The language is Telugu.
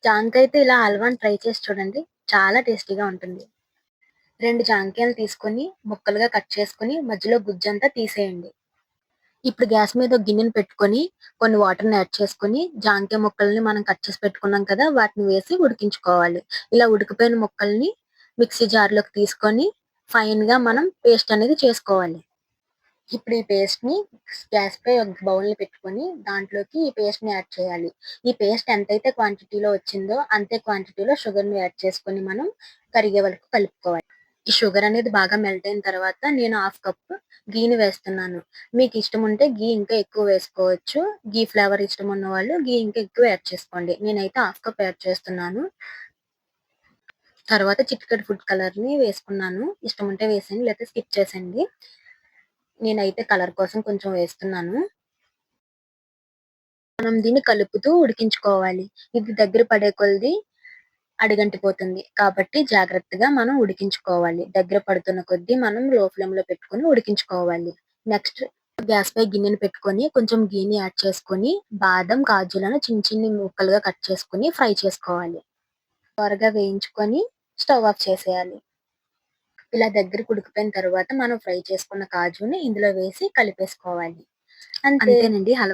జాంకాయతో ఇలా హల్వాని ట్రై చేసి చూడండి. చాలా టేస్టీగా ఉంటుంది. 2 జాంకాయలు తీసుకొని ముక్కలుగా కట్ చేసుకొని మధ్యలో గుజ్జంతా తీసేయండి. ఇప్పుడు గ్యాస్ మీద ఒక గిన్నెని పెట్టుకొని కొన్ని వాటర్‌ని యాడ్ చేసుకొని జాంకాయ ముక్కల్ని మనం కట్ చేసి పెట్టుకున్నాం కదా! వాటిని వేసి ఉడికించుకోవాలి. ఇలా ఉడికిపోయిన ముక్కల్ని మిక్సీ జార్‌లోకి తీసుకొని ఫైన్‌గా మనం పేస్ట్ అనేది చేసుకోవాలి. ఇప్పుడు ఈ పేస్ట్‌ని గ్యాస్‌పై ఒక బౌల్‌ని పెట్టుకొని దాంట్లోకి ఈ పేస్ట్‌ని యాడ్ చేయాలి. ఈ పేస్ట్ ఎంతైతే క్వాంటిటీలో వచ్చిందో అంతే క్వాంటిటీలో షుగర్‌ని యాడ్ చేసుకొని మనం కరిగే వరకు కలుపుకోవాలి. ఈ షుగర్ అనేది బాగా మెల్ట్ అయిన తర్వాత నేను హాఫ్ కప్ ఘీని వేస్తున్నాను. మీకు ఇష్టం ఉంటే ఘీ ఇంకా ఎక్కువ వేసుకోవచ్చు. ఘీ ఫ్లేవర్ ఇష్టం ఉన్నవాళ్ళు ఘీ ఇంకా ఎక్కువ యాడ్ చేసుకోండి. నేనైతే హాఫ్ కప్ యాడ్ చేస్తున్నాను. తర్వాత చిటికెడు ఫుడ్ కలర్‌ని వేసుకున్నాను. ఇష్టం ఉంటే వేసేయండి లేకపోతే స్కిప్ చేసేయండి. నేనైతే కలర్ కోసం కొంచెం వేస్తున్నాను. మనం దీన్ని కలుపుతూ ఉడికించుకోవాలి. ఇది దగ్గర పడే కొలది అడుగంటిపోతుంది. కాబట్టి జాగ్రత్తగా మనం ఉడికించుకోవాలి. దగ్గర పడుతున్న కొద్దీ మనం లో ఫ్లేమ్‌లో పెట్టుకొని ఉడికించుకోవాలి. నెక్స్ట్ గ్యాస్‌పై గిన్నెని పెట్టుకొని కొంచెం ఘీని యాడ్ చేసుకొని బాదం, కాజులను చిన్ని ముక్కలుగా కట్ చేసుకొని ఫ్రై చేసుకోవాలి. త్వరగా వేయించుకొని స్టవ్ ఆఫ్ చేసేయాలి. ఇలా దగ్గరికి ఉడికిపోయిన తర్వాత మనం ఫ్రై చేసుకున్న కాజుని ఇందులో వేసి కలిపేసుకోవాలి. అంతేనండి.